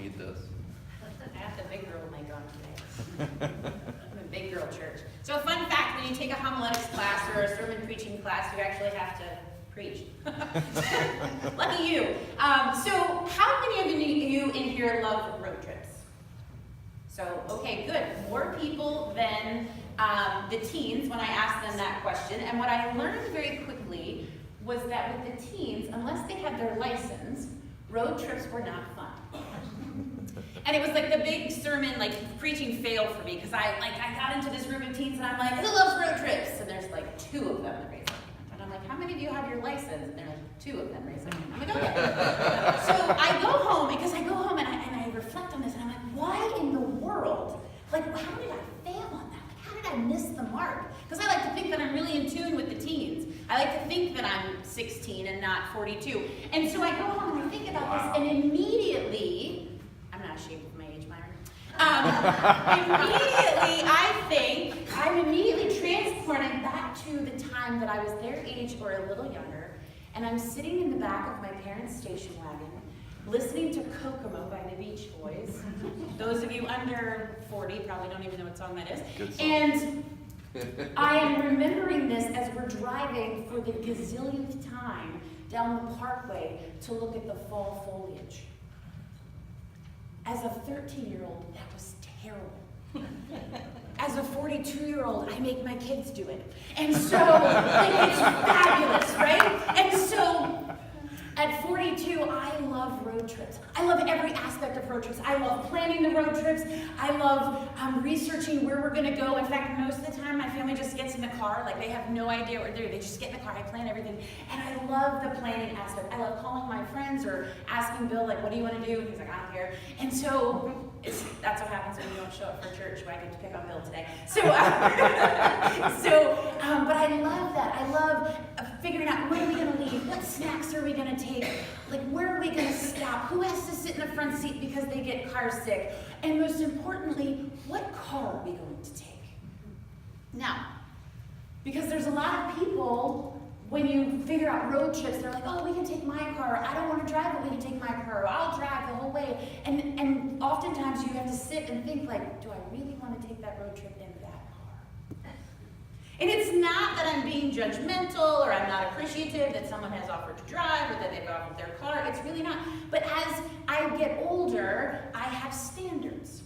need this. I have the big girl mic on today. I'm a big girl church. So a fun fact, when you take a homiletics class or a sermon preaching class, you actually have to preach. Lucky you. So how many of you in here love road trips? So, okay, good. More people than the teens when I asked them that question. And what I learned very quickly was that with the teens, unless they had their license, road trips were not fun. And it was like the big sermon, like preaching fail for me, because I got into this room of teens and I'm like, who loves road trips? And there's like 2 of them that raise their hand. And I'm like, how many of you have your license? And there's like 2 of them raise their hand. I'm like, okay. So I go home, because I go home and I reflect on this and I'm like, why in the world? Like, how did I fail on that? Like, how did I miss the mark? Because I like to think that I'm really in tune with the teens. I like to think that I'm 16 and not 42. And so I go home and I think about this, and immediately, I'm not ashamed of my age, Myron. Immediately, I think I'm immediately transported back to the time that I was their age or a little younger, and I'm sitting in the back of my parents' station wagon, listening to Kokomo by the Beach Boys. Those of you under 40 probably don't even know what song that is. Good song. And I am remembering this as we're driving for the gazillionth time down the parkway to look at the fall foliage. As a 13-year-old, that was terrible. As a 42-year-old, I make my kids do it. And so, like, it's fabulous, right? And so, at 42, I love road trips. I love every aspect of road trips. I love planning the road trips. I love researching where we're going to go. In fact, most of the time, my family just gets in the car. Like, they have no idea what they're doing. They just get in the car. I plan everything. And I love the planning aspect. I love calling my friends or asking Bill, like, what do you want to do? And he's like, I don't care. And so that's what happens when you don't show up for church, so I get to pick on Bill today. But I love that. I love figuring out when are we going to leave, what snacks are we going to take, like where are we going to stop, who has to sit in the front seat because they get car sick, and most importantly, what car are we going to take? Now, because there's a lot of people, when you figure out road trips, they're like, oh, we can take my car. I don't want to drive, but we can take my car. I'll drive the whole way. And oftentimes you have to sit and think, like, do I really want to take that road trip in that car? And it's not that I'm being judgmental or I'm not appreciative that someone has offered to drive or that they've offered their car. It's really not. But as I get older, I have standards.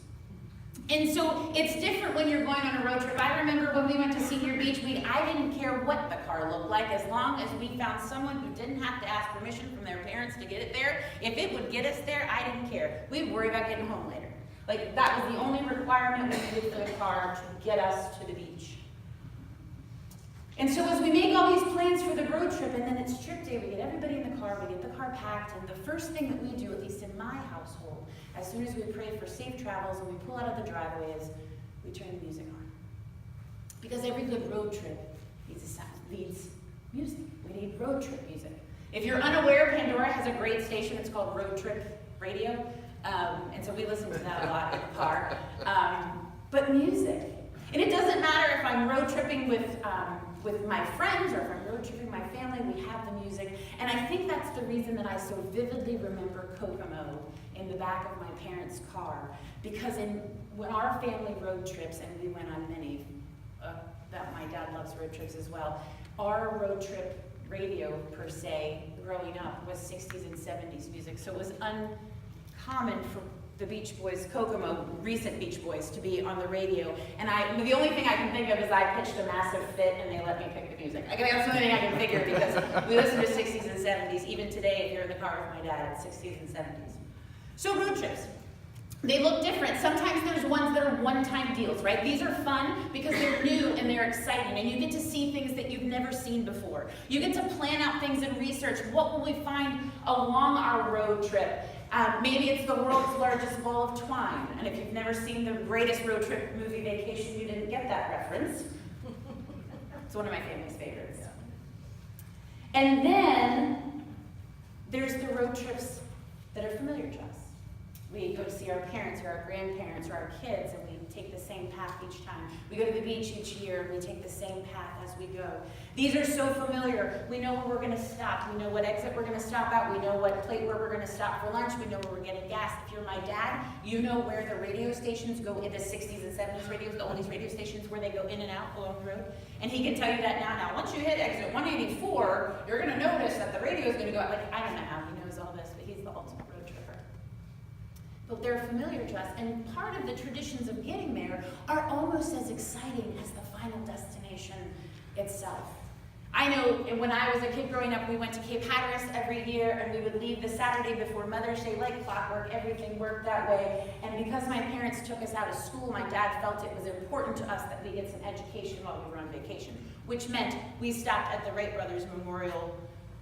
And so it's different when you're going on a road trip. I remember when we went to Senior Beach, I didn't care what the car looked like as long as we found someone who didn't have to ask permission from their parents to get it there. If it would get us there, I didn't care. We'd worry about getting home later. Like, that was the only requirement we needed for the car to get us to the beach. And so as we make all these plans for the road trip, and then it's trip day, we get everybody in the car, we get the car packed, and the first thing that we do, at least in my household, as soon as we pray for safe travels and we pull out of the driveway, is we turn the music on. Because every good road trip needs music. We need road trip music. If you're unaware, Pandora has a great station. It's called Road Trip Radio. And so we listen to that a lot in the car. But music. And it doesn't matter if I'm road tripping with my friends or if I'm road tripping my family, we have the music. And I think that's the reason that I so vividly remember Kokomo in the back of my parents' car. Because when our family road trips, and we went on many, that my dad loves road trips as well, our road trip radio, per se, growing up, was 60s and 70s music. So it was uncommon for the Beach Boys, Kokomo, recent Beach Boys, to be on the radio. And the only thing I can think of is I pitched a massive fit and they let me pick the music. That's the only thing I can figure, because we listen to 60s and 70s. Even today, if you're in the car with my dad, it's 60s and 70s. So road trips. They look different. Sometimes there's ones that are one-time deals, right? These are fun because they're new and they're exciting, and you get to see things that you've never seen before. You get to plan out things and research. What will we find along our road trip? Maybe it's the world's largest ball of twine, and if you've never seen the greatest road trip movie, Vacation, you didn't get that reference. It's one of my family's favorites. And then there's the road trips that are familiar to us. We go to see our parents or our grandparents or our kids, and we take the same path each time. We go to the beach each year, and we take the same path as we go. These are so familiar. We know where we're going to stop. We know what exit we're going to stop at. We know what plate where we're going to stop for lunch. We know where we're getting gas. If you're my dad, you know where the radio stations go in the 60s and 70s radios, the oldies radio stations, where they go in and out along the road. And he can tell you that now. Now, once you hit exit 184, you're going to notice that the radio is going to go out. Like, I don't know how he knows all this, but he's the ultimate road tripper. But they're familiar to us, and part of the traditions of getting there are almost as exciting as the final destination itself. I know when I was a kid growing up, we went to Cape Hatteras every year, and we would leave the Saturday before Mother's Day like clockwork. Everything worked that way. And because my parents took us out of school, my dad felt it was important to us that we get some education while we were on vacation, which meant we stopped at the Wright Brothers Memorial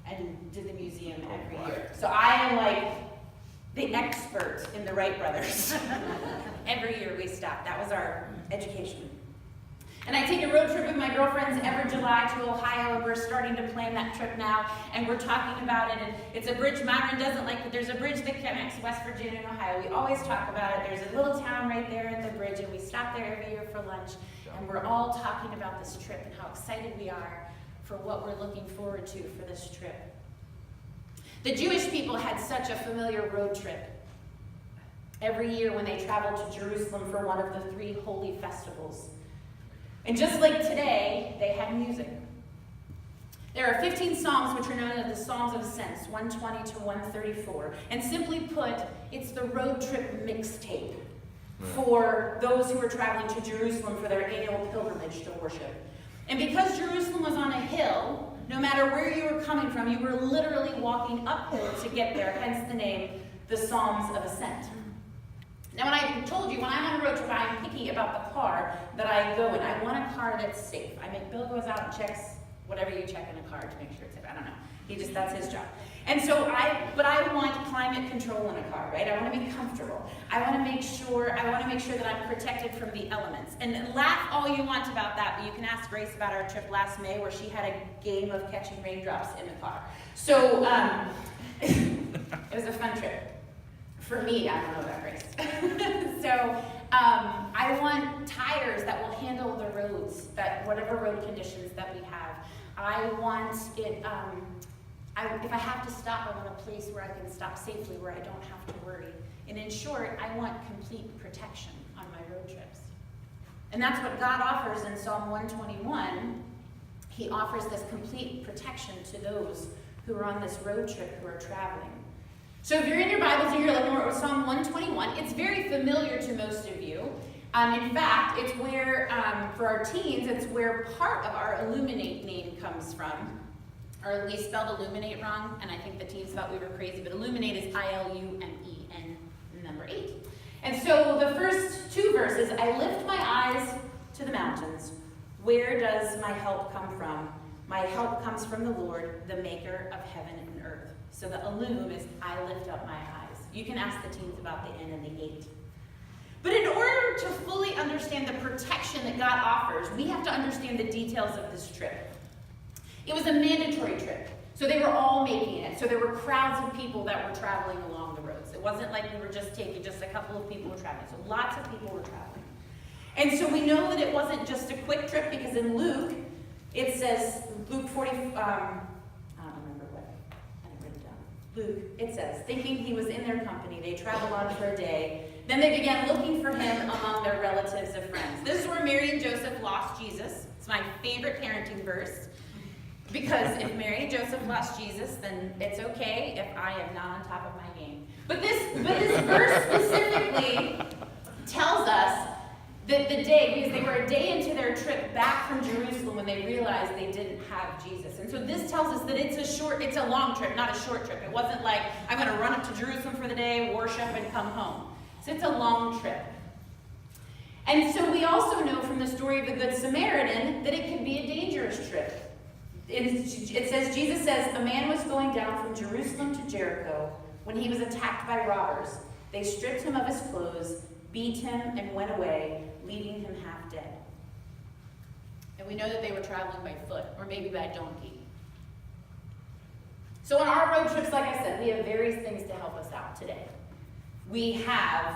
and did the museum every year. So I am like the expert in the Wright Brothers. Every year we stopped. That was our education. And I take a road trip with my girlfriends every July to Ohio, and we're starting to plan that trip now, and we're talking about it, and it's a bridge Myron doesn't like, but there's a bridge that connects West Virginia and Ohio. We always talk about it. There's a little town right there at the bridge, and we stop there every year for lunch, and we're all talking about this trip and how excited we are for what we're looking forward to for this trip. The Jewish people had such a familiar road trip every year when they traveled to Jerusalem for one of the 3 holy festivals. And just like today, they had music. There are 15 psalms which are known as the Psalms of Ascents, 120 to 134. And simply put, it's the road trip mixtape for those who are traveling to Jerusalem for their annual pilgrimage to worship. And because Jerusalem was on a hill, no matter where you were coming from, you were literally walking uphill to get there, hence the name, the Psalms of Ascent. Now, when I told you, when I'm on a road trip, I'm picky about the car that I go in. I want a car that's safe. Bill goes out and checks whatever you check in a car to make sure it's safe. I don't know. That's his job. And so I want climate control in a car, right? I want to be comfortable. I want to make sure that I'm protected from the elements. And laugh all you want about that, but you can ask Grace about our trip last May where she had a game of catching raindrops in the car. So it was a fun trip. For me, I don't know about Grace. So I want tires that will handle the roads, that whatever road conditions that we have. I want it, if I have to stop, I want a place where I can stop safely, where I don't have to worry. And in short, I want complete protection on my road trips. And that's what God offers in Psalm 121. He offers this complete protection to those who are on this road trip, who are traveling. So if you're in your Bibles and you're looking at Psalm 121, it's very familiar to most of you. In fact, it's where, for our teens, it's where part of our Illuminate name comes from. Or we spelled illuminate wrong, and I think the teens thought we were crazy, but illuminate is I-L-U-M-E-N, number 8. And so the first 2 verses, I lift my eyes to the mountains. Where does my help come from? My help comes from the Lord, the maker of heaven and earth. So the illum is I lift up my eyes. You can ask the teens about the N and the 8. But in order to fully understand the protection that God offers, we have to understand the details of this trip. It was a mandatory trip. So they were all making it. So there were crowds of people that were traveling along the roads. It wasn't like we were just a couple of people were traveling. So lots of people were traveling. And so we know that it wasn't just a quick trip, because in Luke, it says, Luke 40, Luke, it says, thinking he was in their company, they traveled on for a day. Then they began looking for him among their relatives and friends. This is where Mary and Joseph lost Jesus. It's my favorite parenting verse. Because if Mary and Joseph lost Jesus, then it's okay if I am not on top of my game. But this verse specifically tells us that the day, because they were a day into their trip back from Jerusalem when they realized they didn't have Jesus. And so this tells us that it's a long trip, not a short trip. It wasn't like, I'm going to run up to Jerusalem for the day, worship, and come home. So it's a long trip. And so we also know from the story of the Good Samaritan that it can be a dangerous trip. It says, Jesus says, a man was going down from Jerusalem to Jericho when he was attacked by robbers. They stripped him of his clothes, beat him, and went away, leaving him half dead. And we know that they were traveling by foot, or maybe by donkey. So on our road trips, like I said, we have various things to help us out today. We have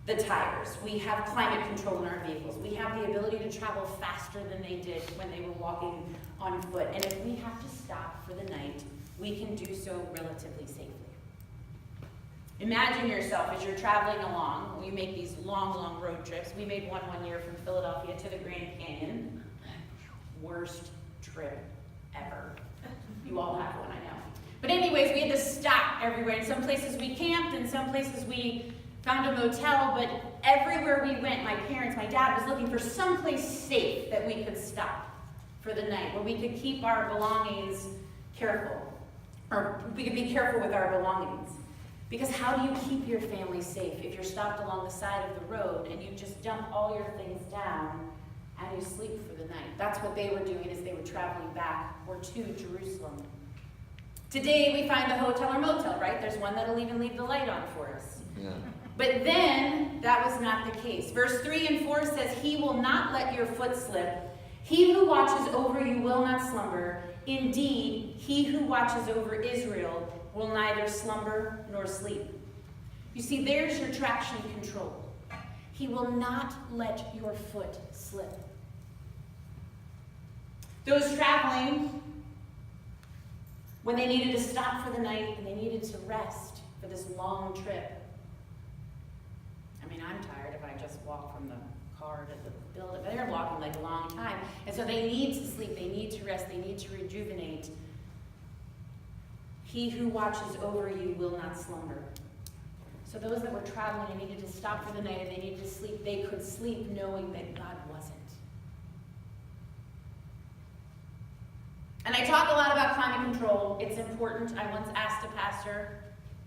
the tires. We have climate control in our vehicles. We have the ability to travel faster than they did when they were walking on foot. And if we have to stop for the night, we can do so relatively safely. Imagine yourself as you're traveling along. We make these long road trips. We made one year from Philadelphia to the Grand Canyon. Worst trip ever. You all have one, I know. But anyways, we had to stop everywhere. In some places we camped, in some places we found a motel, but everywhere we went, my dad was looking for someplace safe that we could stop for the night, where we could keep our belongings careful, or we could be careful with our belongings. Because how do you keep your family safe if you're stopped along the side of the road and you just dump all your things down and you sleep for the night? That's what they were doing as they were traveling back or to Jerusalem. Today we find a hotel or motel, right? There's one that'll even leave the light on for us. Yeah. But then, that was not the case. Verse 3 and 4 says, "He will not let your foot slip. He who watches over you will not slumber. Indeed, he who watches over Israel will neither slumber nor sleep." You see, there's your traction control. He will not let your foot slip. Those traveling, when they needed to stop for the night and they needed to rest for this long trip, I mean, I'm tired if I just walk from the car to the building, but they're walking like a long time. And so they need to sleep, they need to rest, they need to rejuvenate. He who watches over you will not slumber. So those that were traveling and needed to stop for the night and they needed to sleep, they could sleep knowing that God wasn't. And I talk a lot about climate control. It's important. I once asked a pastor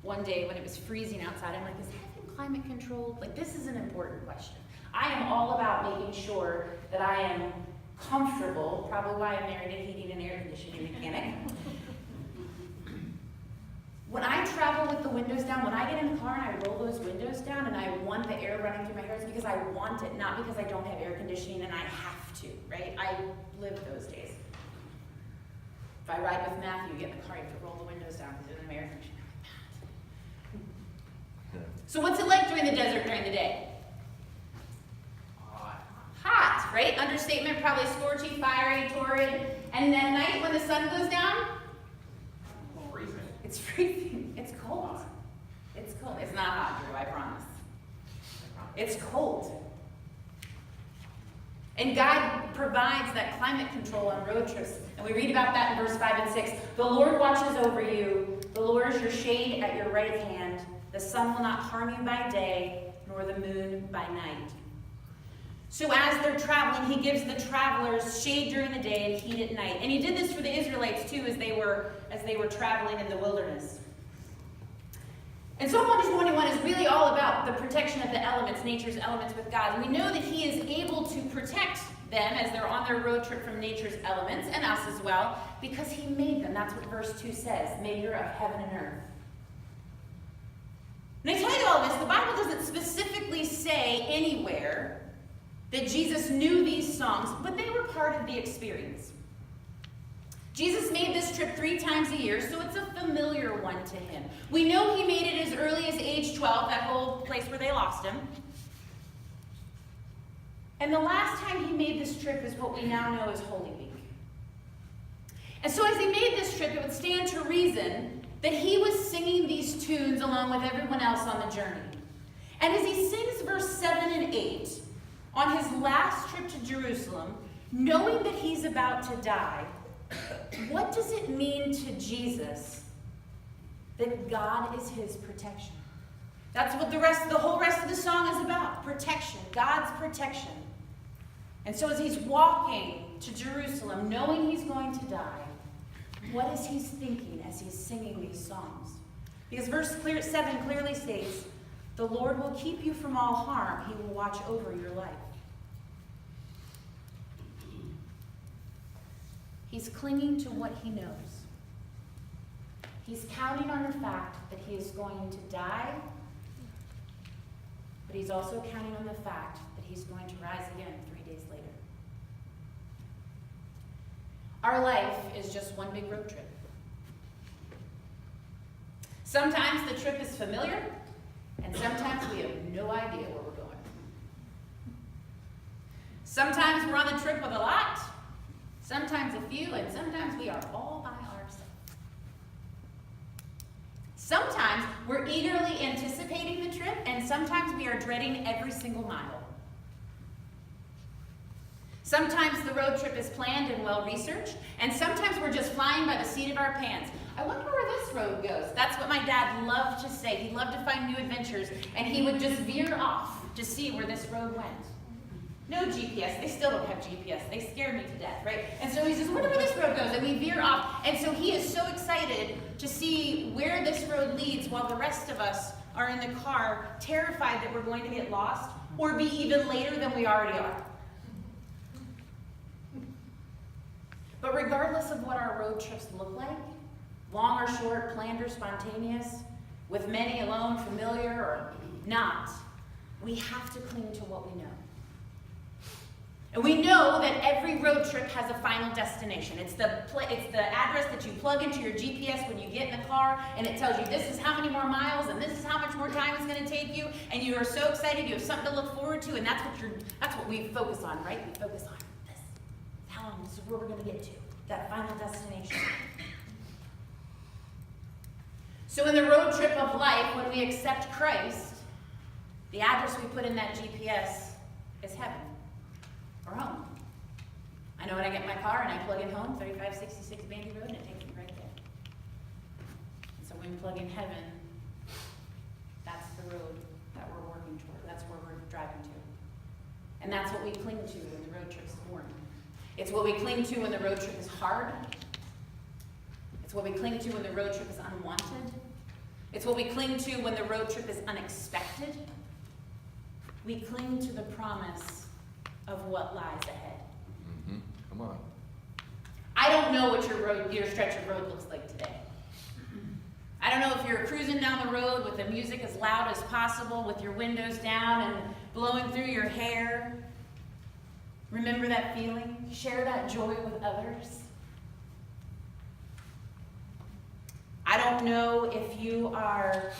one day when it was freezing outside, I'm like, is heaven climate controlled? Like, this is an important question. I am all about making sure that I am comfortable, probably why I married a heating and air conditioning mechanic. When I travel with the windows down, when I get in the car and I roll those windows down and I want the air running through my hair, it's because I want it, not because I don't have air conditioning and I have to, right? I live those days. If I ride with Matthew, you get in the car, you have to roll the windows down because there's no air conditioning. So what's it like during the desert during the day? Hot, right? Understatement, probably scorching, fiery, torrid. And at night when the sun goes down? Freezing. It's freezing. It's cold. It's cold. It's not hot, Drew, I promise. It's cold. And God provides that climate control on road trips. And we read about that in verse 5 and 6. The Lord watches over you. The Lord is your shade at your right hand. The sun will not harm you by day, nor the moon by night. So as they're traveling, he gives the travelers shade during the day and heat at night. And he did this for the Israelites too as they were traveling in the wilderness. And Psalm 121 is really all about the protection of the elements, nature's elements with God. And we know that he is able to protect them as they're on their road trip from nature's elements, and us as well, because he made them. That's what verse 2 says, maker of heaven and earth. And I tell you all this, the Bible doesn't specifically say anywhere that Jesus knew these songs, but they were part of the experience. Jesus made this trip 3 times a year, so it's a familiar one to him. We know he made it as early as age 12, that whole place where they lost him. And the last time he made this trip is what we now know as Holy Week. And so as he made this trip, it would stand to reason that he was singing these tunes along with everyone else on the journey. And as he sings verse 7 and 8, on his last trip to Jerusalem, knowing that he's about to die, what does it mean to Jesus that God is his protection? That's what the whole rest of the song is about. Protection, God's protection. And so as he's walking to Jerusalem, knowing he's going to die, what is he thinking as he's singing these songs? Because verse 7 clearly states, the Lord will keep you from all harm. He will watch over your life. He's clinging to what he knows. He's counting on the fact that he is going to die, but he's also counting on the fact that he's going to rise again 3 days later. Our life is just one big road trip. Sometimes the trip is familiar, And sometimes we have no idea where we're going. Sometimes we're on the trip with a lot, sometimes a few, and sometimes we are all by ourselves. Sometimes we're eagerly anticipating the trip, and sometimes we are dreading every single mile. Sometimes the road trip is planned and well-researched, and sometimes we're just flying by the seat of our pants. I wonder where this road goes. That's what my dad loved to say. He loved to find new adventures, and he would just veer off to see where this road went. No GPS. They still don't have GPS. They scare me to death, right? And so he says, where this road goes? And we veer off. And so he is so excited to see where this road leads while the rest of us are in the car, terrified that we're going to get lost or be even later than we already are. But regardless of what our road trips look like, long or short, planned or spontaneous, with many alone, familiar or not, we have to cling to what we know. And we know that every road trip has a final destination. It's the address that you plug into your GPS when you get in the car, and it tells you this is how many more miles and this is how much more time it's going to take you, and you are so excited, you have something to look forward to, and that's what we focus on, right? We focus on this. How long? This is where we're going to get to, that final destination. So in the road trip of life, when we accept Christ, the address we put in that GPS is heaven. Or home. I know when I get in my car and I plug in home, 3566 Bandy Road, and it takes me right there. And so when we plug in heaven, that's the road that we're working toward. That's where we're driving to. And that's what we cling to when the road trip's born. It's what we cling to when the road trip is hard. It's what we cling to when the road trip is unwanted. It's what we cling to when the road trip is unexpected. We cling to the promise of what lies ahead. Mm-hmm. Come on. I don't know what your stretch of road looks like today. I don't know if you're cruising down the road with the music as loud as possible, with your windows down and blowing through your hair. Remember that feeling? Share that joy with others. I don't know if you are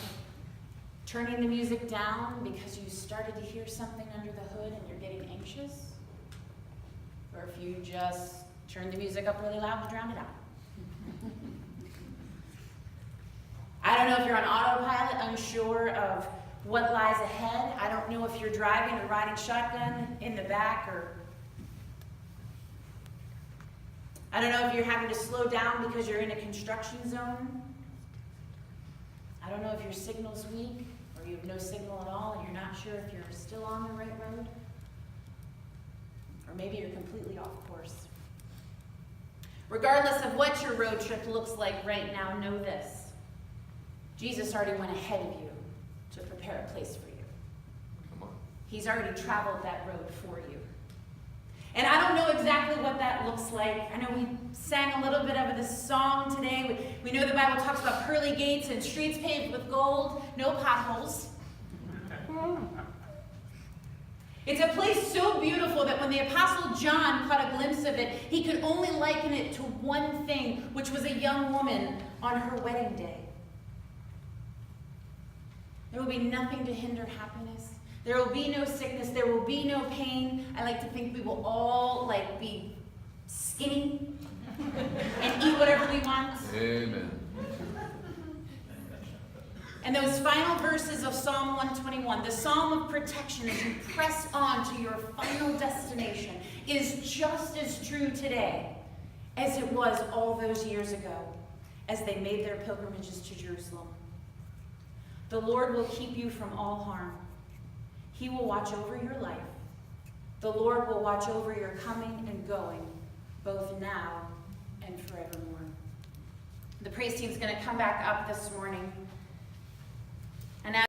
turning the music down because you started to hear something under the hood and you're getting anxious, or if you just turn the music up really loud to drown it out. I don't know if you're on autopilot, unsure of what lies ahead. I don't know if you're driving or riding shotgun in the back, or I don't know if you're having to slow down because you're in a construction zone. I don't know if your signal's weak, or you have no signal at all and you're not sure if you're still on the right road. Or maybe you're completely off course. Regardless of what your road trip looks like right now, know this. Jesus already went ahead of you to prepare a place for you. Come on. He's already traveled that road for you. And I don't know exactly what that looks like. I know we sang a little bit of this song today. We know the Bible talks about pearly gates and streets paved with gold, no potholes. It's a place so beautiful that when the Apostle John caught a glimpse of it, he could only liken it to one thing, which was a young woman on her wedding day. There will be nothing to hinder happiness. There will be no sickness. There will be no pain. I like to think we will all be skinny and eat whatever we want. Amen. And those final verses of Psalm 121, the psalm of protection as you press on to your final destination, is just as true today as it was all those years ago as they made their pilgrimages to Jerusalem. The Lord will keep you from all harm. He will watch over your life. The Lord will watch over your coming and going, both now and forevermore. The praise team's going to come back up this morning.